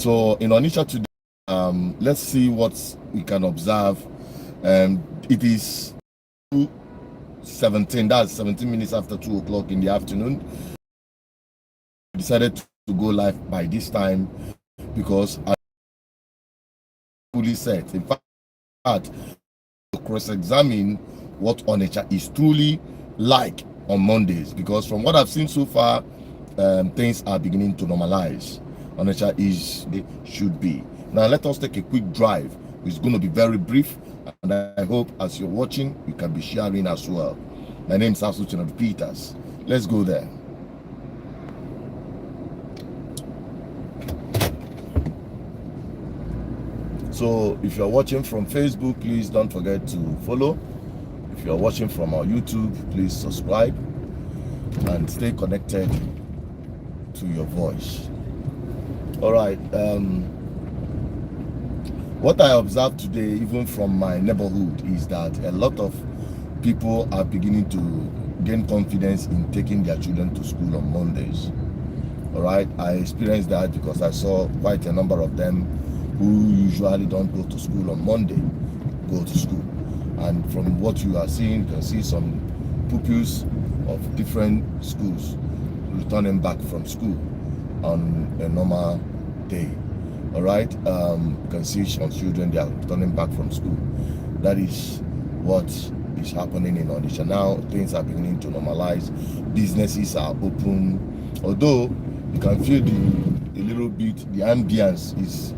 So in Onitsha today, let's see what we can observe. It is 2:17, that's 17 minutes after 2 o'clock in the afternoon. We decided to go live by this time because I fully set. In fact, to cross-examine what Onitsha is truly like on Mondays, because from what I've seen so far, things are beginning to normalize. Onitsha is they should be. Now let us take a quick drive. It's going to be very brief, and I hope as you're watching you can be sharing as well. My name is Asuchin Peters. Let's go there. So if you're watching from Facebook, please don't forget to follow. If you're watching from our YouTube, please subscribe and stay connected to your voice. All right, what I observed today, even from my neighborhood, is that a lot of people are beginning to gain confidence in taking their children to school on Mondays. All right, I experienced that because I saw quite a number of them who usually don't go to school on Monday go to school. And from what you are seeing, you can see some pupils of different schools returning back from school on a normal day. All right, you can see some children, they are returning back from school. That is what is happening in Onitsha now. Things are beginning to normalize. Businesses are open, although you can feel the little bit, the ambience is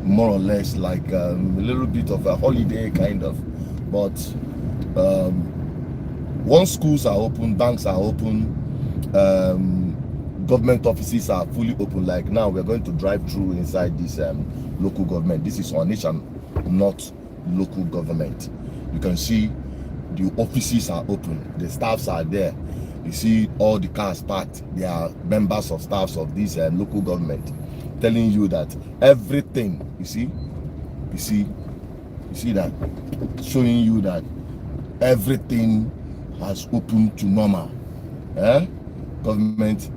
more or less like a little bit of a holiday kind of. But once schools are open, banks are open, government offices are fully open. Like now, we're going to drive through inside this local government. This is Onitsha, not local government. You can see the offices are open, the staffs are there. You see all the cars parked. They are members of staffs of this local government, telling you that everything, you see that, showing you that everything has opened to normal. Government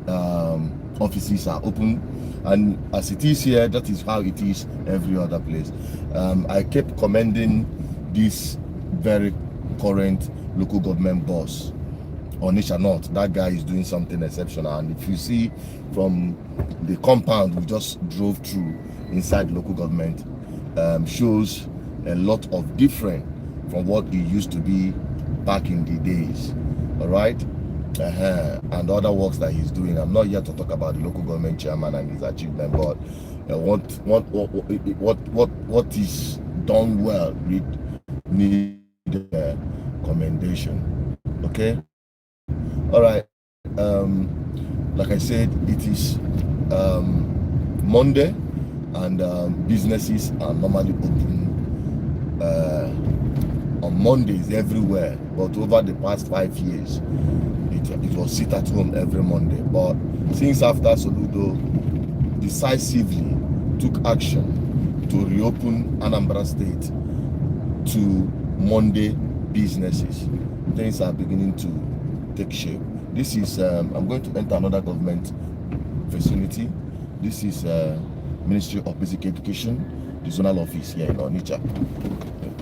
offices are open, and as it is here, that is how it is every other place. I kept commending this very current local government boss, Onitsha North. That guy is doing something exceptional, and if you see from the compound we just drove through inside local government, shows a lot of different from what it used to be back in the days. All right, and other works that he's doing. I'm not here to talk about the local government chairman and his achievement, but what is done well need commendation. Okay, all right. Like I said, it is Monday, and businesses are normally open on Mondays everywhere, but over the past 5 years it was sit at home every Monday. But since after Soludo decisively took action to reopen Anambra State to Monday businesses, things are beginning to take shape. This is I'm going to enter another government facility. This is Ministry of Basic Education, the zonal office here in Onitsha.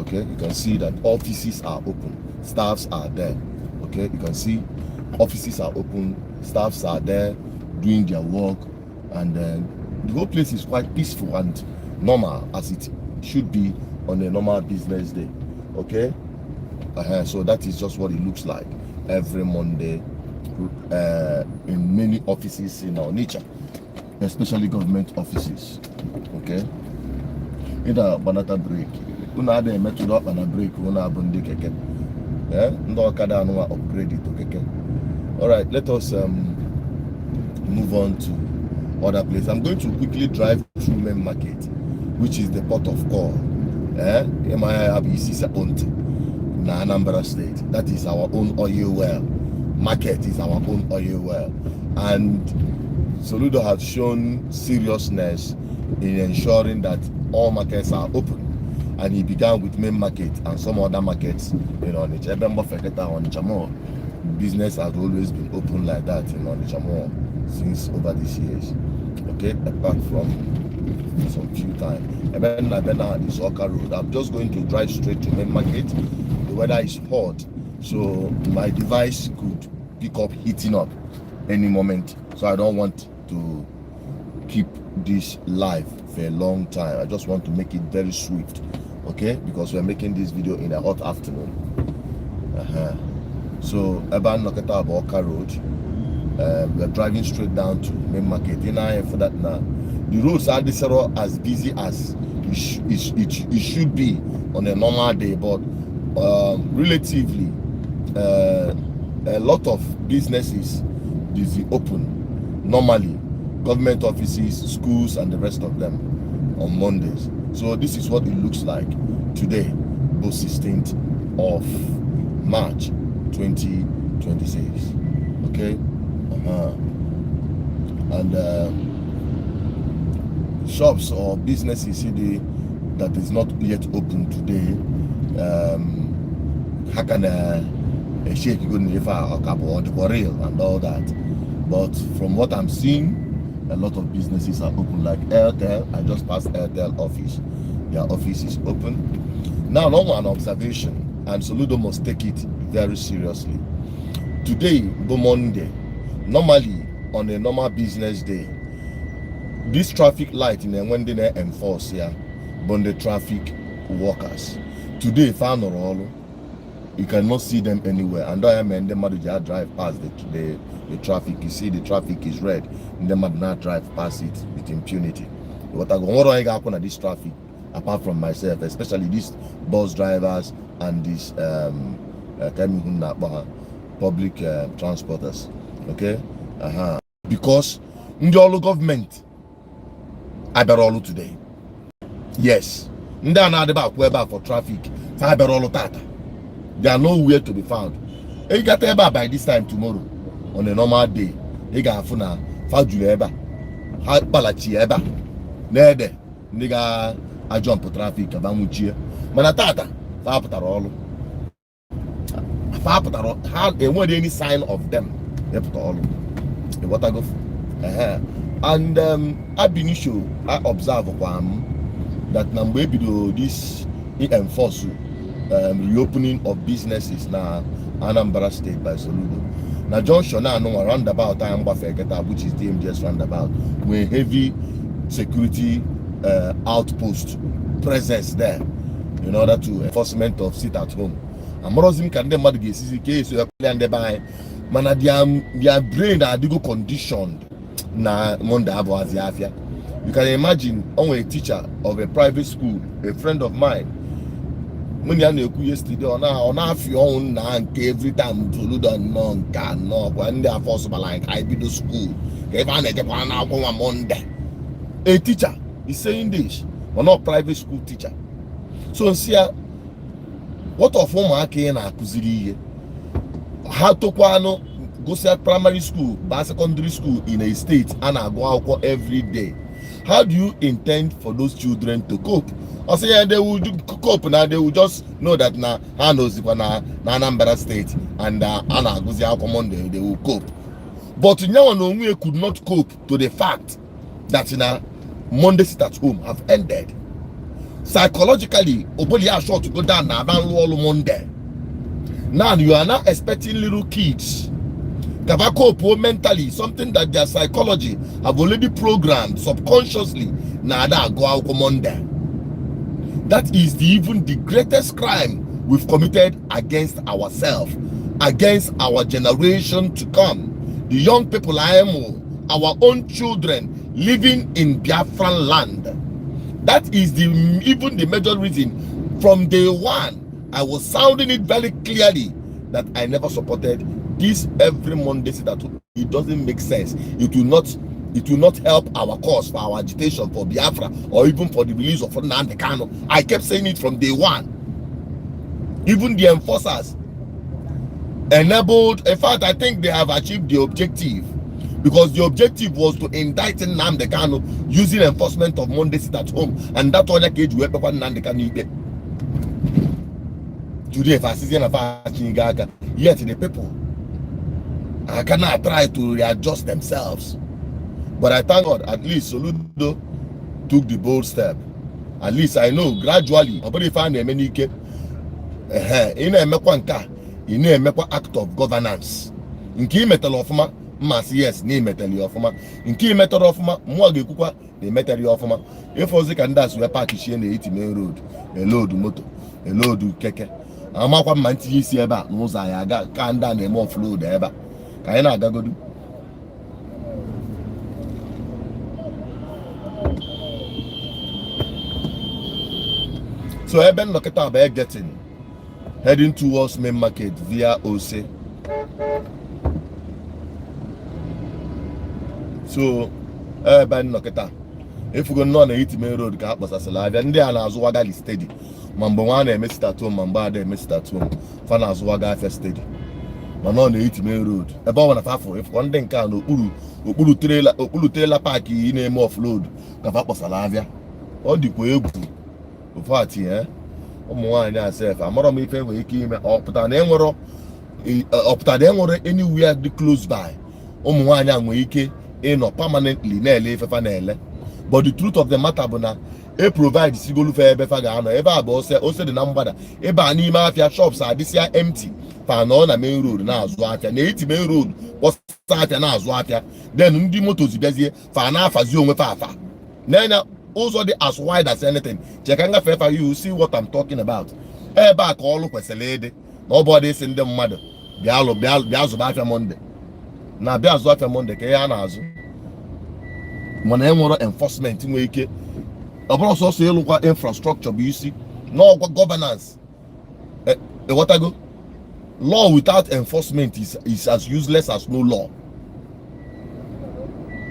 Okay, you can see that offices are open, staffs are there. Okay, you can see offices are open, staffs are there doing their work, and the whole place is quite peaceful and normal, as it should be on a normal business day. Okay, so that is just what it looks like every Monday in many offices in Onitsha, especially government offices. Okay, in a banana break. Una de metudo up on a break, una bundi keke. No kada no upgrade it to keke. Alright, let us move on to other place. I'm going to quickly drive through main market, which is the port of call. Na Anambra State. That is our own oil well. Market is our own oil well. And Soludo has shown seriousness in ensuring that all markets are open. And he began with main market and some other markets in Onitsha. Business has always been open like that in Onitsha since over these years. Okay, apart from some few times. And then is Oka Road. I'm just going to drive straight to main market. The weather is hot, so my device could pick up heating up any moment. So I don't want to keep this live for a long time. I just want to make it very swift, okay? Because we're making this video in a hot afternoon. So Eban Noketa Oka Road. We're driving straight down to main market. For that now, the roads are as busy as it should be on a normal day, but relatively a lot of businesses is open normally, government offices, schools, and the rest of them on Mondays. So this is what it looks like today, both 16th of March 2026. Okay. And shops or businesses that is not yet open today, how can a shake go or the real and all that? But from what I'm seeing, a lot of businesses are open, like Airtel. I just passed Airtel office. Their office is open. Now, long an observation, and Soludo must take it very seriously. Today, Monday, normally on a normal business day, this traffic light in when they enforce here, but the traffic workers. Today, you cannot see them anywhere. And I am the manager drive past the traffic. You see the traffic is red. And the man drive past it with impunity. What do I happen at this traffic? Apart from myself, especially these bus drivers and these public transporters. Okay? Because the government I better all today. Yes. For traffic. I better all tata. They are nowhere to be found. You got eba by this time tomorrow on a normal day. You got funa faju eba. Ha balachi eba. Nede. Nigga I jump for traffic abamuchie. Manatata. Fa putara all. Fa putara how there weren't any sign of them. They put all. The water go. And I've been issue I observe that Nambebido this enforce reopening of businesses now Anambra State by Soludo. Now Junction now no roundabout I am which is DMGS roundabout with heavy security outpost presence there in order to enforcement of sit at home. And Morozim can them the CCK so and they buy man their brain are go conditioned na Monday Aziafia. You can imagine on a teacher of a private school, a friend of mine. When you yesterday on your own every time to do the no when they are possible like I be the school. Monday. A teacher is saying this, but not private school teacher. So see what of home can akuziri how to go to primary school, by secondary school in a state and I go out every day. How do you intend for those children to cope? I say yeah, they will cope now. They will just know that now I know na Anambra State and Anna goes out Monday. They will cope. But now we could not cope to the fact that Monday sit at home have ended. Psychologically, Oboli are sure to go down now Monday. Now you are now expecting little kids. Cope mentally, something that their psychology have already programmed subconsciously. Now that go out Monday. That is even the greatest crime we've committed against ourselves, against our generation to come. The young people our own children living in Biafran land. That is even the major reason. From day one, I was sounding it very clearly that I never supported this every Monday that it doesn't make sense. It will not help our cause for our agitation for Biafra or even for the release of Nnamdi Kanu. I kept saying it from day one. Even the enforcers enabled, in fact, I think they have achieved the objective, because the objective was to indict Nnamdi Kanu using enforcement of Monday sit at home, and that other cage where Nnamdi Kanu today if I see yet the people I cannot try to readjust themselves. But I thank God, at least Soludo took the bold step. At least I know gradually, but if I name any in a mekwanka, in a mekwa act of governance. In key metal of mass, yes, name metal of in key metal of Mwagi Kukwa, the metal of if was the candas were packaged in the 80 main road, a load motor, a load keke. I'm not one man to see about Mosai, I got can't down a more flow ever. Kaina Gagodu. So Eben Loketa by getting heading towards main market via OC. So Eben Loketa, if we go on the 80 main road, car was a Salavia, and they are as Wagali steady. Mamboane missed at home, Mambade missed at home, Fan as Waga first steady. Man on the 80 main road. About 1 half if one thing can Ulu trailer park in name offload, Cavapo Salavia. All the way party, I said, I'm not making we came up to an emerald up to the anywhere close by. Weke in or permanently nearly. But the truth of the matter, Bona, it provides Sigulu Fair Befagano, ever also the number, Eba Ni Mafia shops are this year empty. On a main road now, Zwapia, 80 main road was started now, Zwapia. Then Undi Motos Bezier, Fana Fazium Fafa. Nana. Also as wide as anything. Chekanga Fefa, you see what I'm talking about. Back all look as a lady. Nobody send them mother. Biazo Monday. Now Biazo Monday, Kayanazo. When enforcement in Wake. Also say look what infrastructure, but you see, no governance. What I go? Law without enforcement is as useless as no law.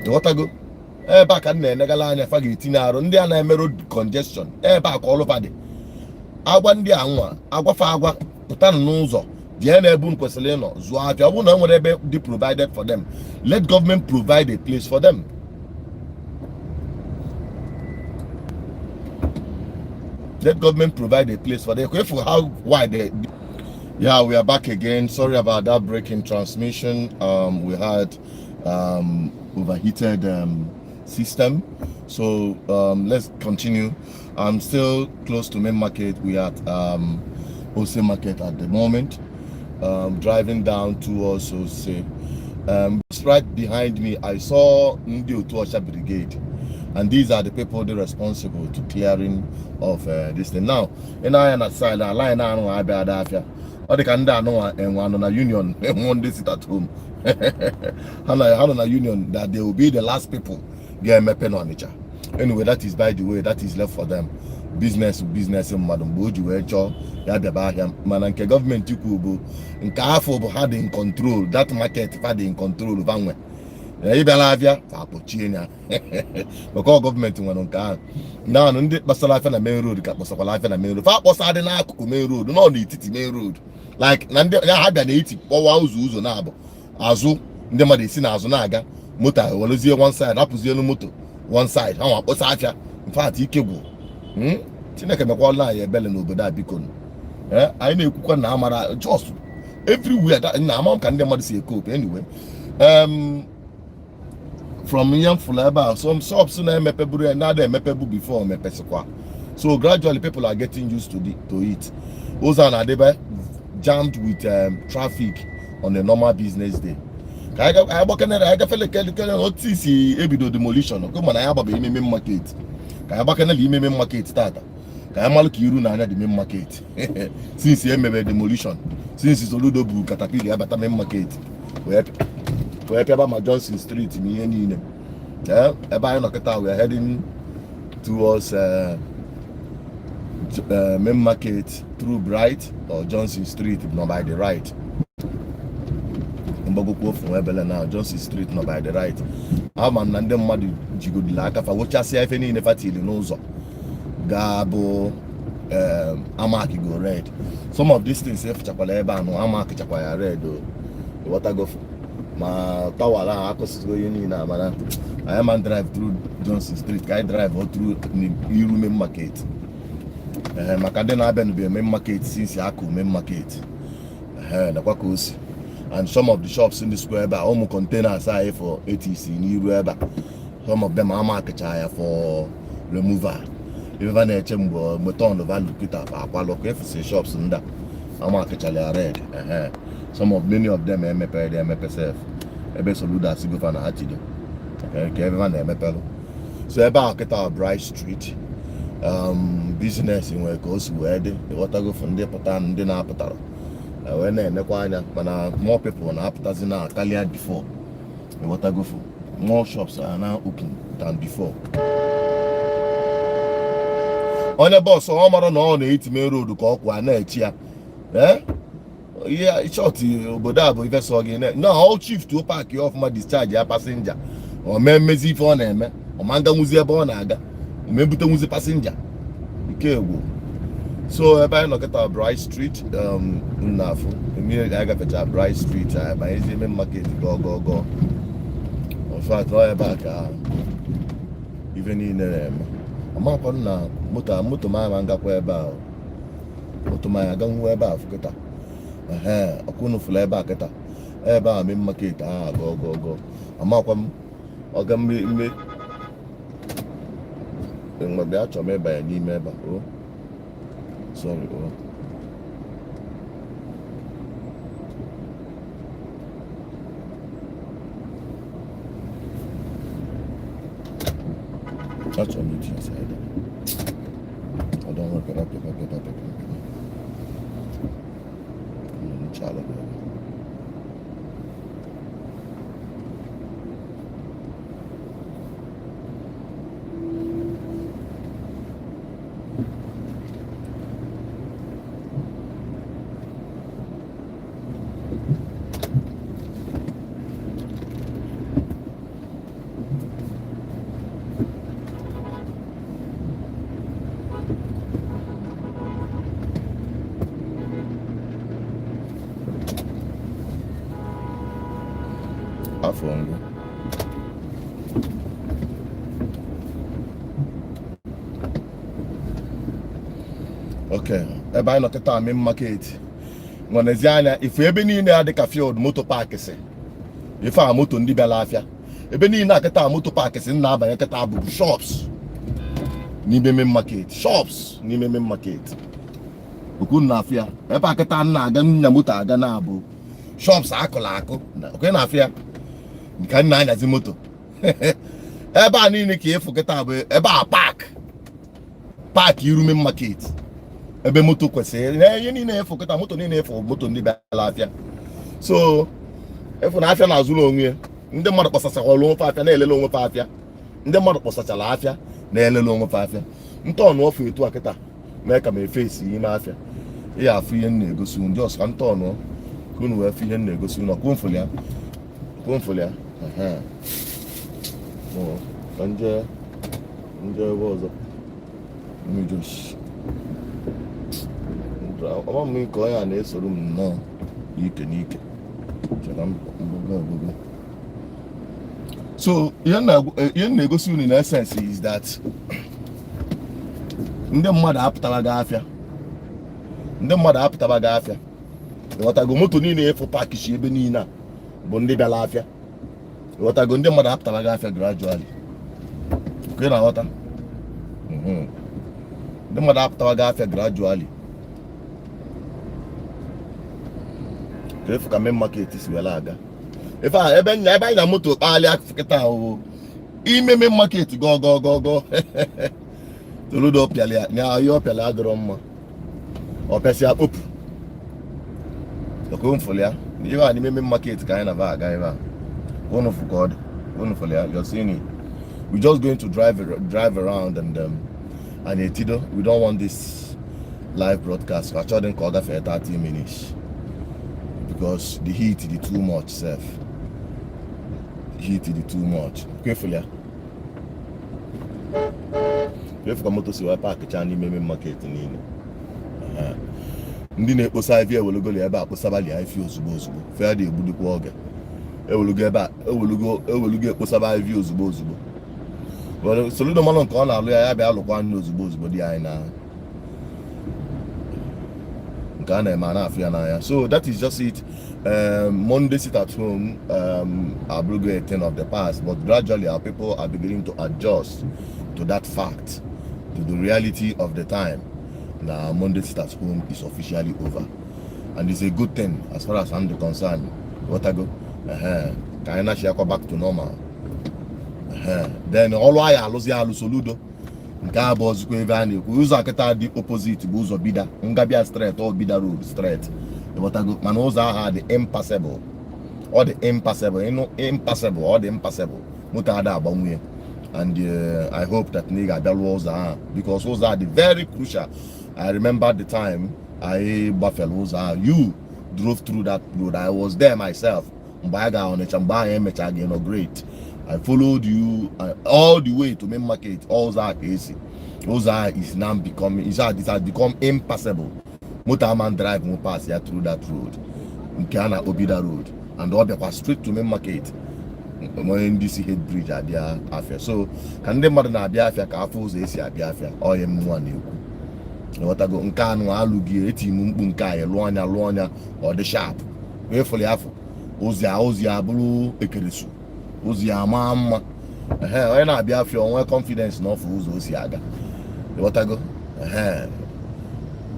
What I go? Back and Negalania Fagitinaro, and then I road congestion. Back all over the Agwandia, Aguafagua, Putan Nozo, Diana Bun Queseleno, Zuavia, whatever they provided for them. Let government provide a place for them. Let government provide a place for them. For how wide they. Yeah, we are back again. Sorry about that breaking transmission. We had overheated system. So let's continue. I'm still close to main market. We are at Ose market at the moment. Driving down towards Ose. Just right behind me, I saw Ndi Otuosha Brigade, and these are the people that are responsible to clearing of this thing. Now, in our side, I line on Abadafia, or the Kanda no and one on a union, and one this at home. On a union that they will be the last people. Onitsha. Anyway, that is, by the way, that is left for them. Business in Madam Boju, Mananke government in Kafo had in control, that market had in control of Vanwe. Ibelavia, because government went on car. Now, Basalafa and main road, Basalafa and main road. Faposade main road, no need it main road. Like Nanda had an 80 or Uzo Nabo. Azu, Ndema Sina Azunaga. Motor was one side, Apuzio motor, one side. How about Sacha? In fact, he cable. Tinaka Makola, a bell and over that beacon. I know Kukanamara just everywhere that in Amam can never see a cope anyway. From young Fulaba, some shops in Mepebu and now they Mepebu before Mepesqua. So gradually people are getting used to it. Ozana Deba jammed with traffic on a normal business day. I feel like ebido demolition. Come on, I have a main market. I have a main market starter. I am like you na the main market. Since you have demolition, since it's Oludo Bu Caterpillar, but a main market. Where Peba Johnson Street in any we are heading towards main market through Bright or Johnson Street, not by the right. Now Johnson Street not by the right. I'm and them mad jigod like if I watch a see if any never till knows Gabo Amaki go red. Some of these things if Chapaleba no Amaki Chapaya red what I go for my Tawala Akos going in I am and drive through Johnson Street. I drive all through the main market. Makadena Ben be main market since Yaku main market. The Quacos. And some of the shops in the square by containers are for ATC in Europe. Some of them are market for remover. Even a chamber, Moton of Alukita, Aqualoc, shops and that. I'm actually red. Some of many of them MPL, the MPSF. Ebe Soluda Sigofana Hatido. Okay, everyone MPL. So about Bright Street. Business in where goes where the water go from the Patan, the Napataro. When more people on Apatas in Italia before. The water go for more shops are now open than before. On the bus, so I'm on the 8 main road to call Quanechia. Yeah, it's short, but if saw again. No, all chief to park you off my discharge a passenger. Or Mezi for name, or Manga Muzia Bonaga, maybe the Muzi passenger. Okay, so I look at our Bright Street, Nafu, immediately I got a Bright Street, by easy market, go. In fact, I back, even in I'm up on now, Mutamama and Gapweba, Mutamaya, Gangweba, forget. I couldn't fly back at her. I'm in market, go. I'm up on me. My batch or maybe I need member. Oh, sorry. Oh, that's on the side. I don't work it up. Child. Okay, ebe no kita main market. Ngoneziana if ebe ni na de ka field motor park se. If a motor ndi bela afia. Ebe ni na kita motor park se na abanye kita abu shops. Ni be main market. Shops ni main market. Oku na afia. Ebe kita na aga nya motor aga na abu. Shops akola ako. Okay na afia. Nka na anya zi motor. Ebe ani ni ka efu kita abu ebe a park iru main market. Ebe moto kwesịrị ihe niile efokọta moto niile efo moto ndị bịara afịa so efo na afịa na-azụrụ onwe ndị mmadụ kpọsachara onwe afịa na-elele onwe afịa ndị mmadụ kpọsachara afịa na-elele onwe afịa ntọọnụ ọfụ etu a kịta mee ka m efesi ime afịa ihe afụ ihe na-egosi ndị ọsọ ntọọnụ ka unu wee fụ ihe na-egosi unu kwomfụli ya nje ebe ọzọ mmejoshi ọma m nke onye a na-esoro m nnọọ n'ike so ihe na-egosi unu na essence is that ndị mmadụ apụtara gị afịa ịghọtago moto niile efu pakishi ebe niile a bụ ndị bịara afịa ịghọtago ndị mmadụ apụtara gị afịa gradually nke na-aghọta ndị mmadụ apụtara gị afịa gradually if ka main market is wela aga if ebe anyị na moto kpali akịta ahụ ime main market go toludo pialia na ayo pialia adọrọ mma o pesi akpopụ ko mfolia ihe a n'ime main market ka anyị na ba aga ebe a one of god one of folia you're seeing it. We're just going to drive around and etido we don't want this live broadcast for children call that for 30 minutes because the heat is too much self. The heat is too much. Carefully. If you motor si park chani main market ni. Ndị na-ekposa IV ewolugo le ebe a kposabali IV ozugbo fe dị egbudikwa oge ewolugo ebe a ewolugo ekposaba IV ozugbo well soludo malo nke ọ na-alụ ya bịa alụkwa nne ozugbo dị anyị na nke a na-eme na-afịa n'anya. So that is just it. Monday sit at home abrogo a thing of the past, but gradually our people are beginning to adjust to that fact, to the reality of the time. Now Monday sit at home is officially over, and it's a good thing as far as I'm concerned. What I go, can I share back to normal? Then all I lose ya Soludo. Nke boss go even ụzọ akịta dị opposite bụ ụzọ bida ngabia straight or bida road straight. What I go, man, ụzọ aha the impassable, or the impassable, you know, impassable or the impassable. Moto ada agbanwe. And I hope that nigga that was because those are the very crucial. I remember the time I Buffalo you drove through that road. I was there myself. Onitsha, you know, great. I followed you all the way to main market. All that is now becoming, it has become impassable. Motorman drive won't pass here through that road. Nkana Obida road, and all the straight to main market. When this head bridge at their affair. So can the mother na biafia ka afọ ụzọ esi abiafia o ye mmụọ na-ekwu. What go nke anu alụgi eti mkpu nke a lụọ anya ọ dị sharp. Wee fụli afọ. Ozi abụrụ ekeresu. Ozi ama mma. Onye na-abiafia onwe confidence na ọfụ ụzọ osi aga. What go?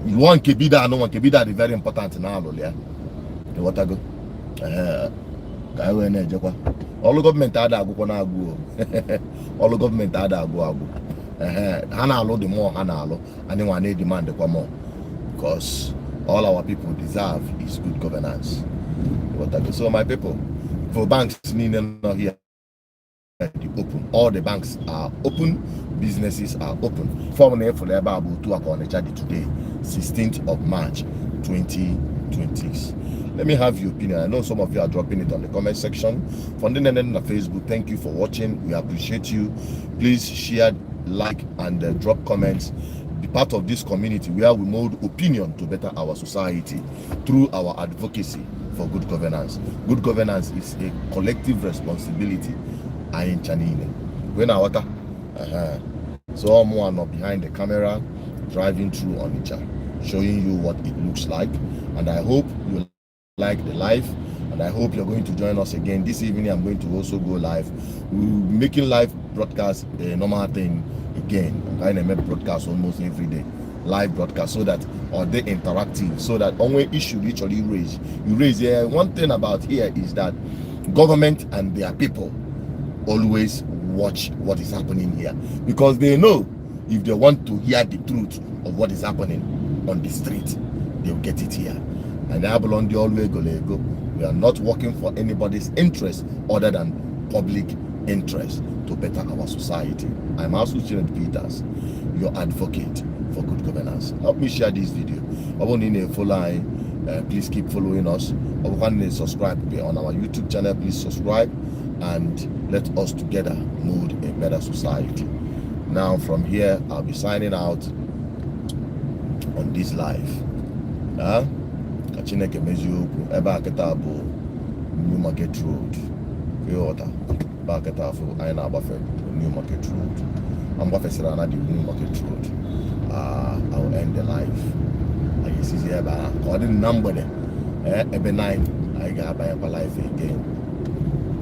You want kebida no one kebida is very important na alụli ya. What go? Ka anyị wee na-ejekwa. All government ada agụkwa na agụ. All government ada agụ. Ha na-alụ the more ha na-alụ, and they need demand the more, because all our people deserve is good governance. So my people, for banks not here open, all the banks are open, businesses are open. For Onitsha today, 16th of March 2020. Let me have your opinion. I know some of you are dropping it on the comment section. From the Facebook, thank you for watching. We appreciate you. Please share, like, and drop comments. Be part of this community where we mold opinion to better our society through our advocacy for good governance. Good governance is a collective responsibility. I ain't chanine. When I water, so I'm one behind the camera, driving through Onitsha, showing you what it looks like, and I hope you like the live, and I hope you're going to join us again this evening. I'm going to also go live. We'll be making live broadcast a normal thing again. I'm going to make broadcast almost every day, live broadcast, so that or they interactive, so that only issue literally you raise. One thing about here is that government and their people always watch what is happening here, because they know if they want to hear the truth of what is happening on the street, they'll get it here. And I belong the always go. We are not working for anybody's interest other than public interest to better our society. I'm also Janet Peters, your advocate for good governance. Help me share this video. Please keep following us. Subscribe on our YouTube channel. Please subscribe and let us together mold a better society. Now from here, I'll be signing out on this live. Chineke meziokwu ebe akịta bụ New Market Road Kyoto ebe akịta afọ anyị na-agbafe New Market Road. I'm gbafesịrị na the New Market Road. I will end the life. Anyị sizi ebe a ka ọ dị na mgbede ebe 9 anyị ga-abanyekwa life again.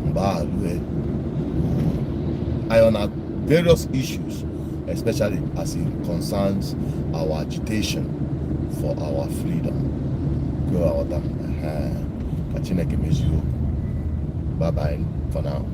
Mgbe a lue anyị on various issues, especially as it concerns our agitation for our freedom. Go out there. Bye bye for now.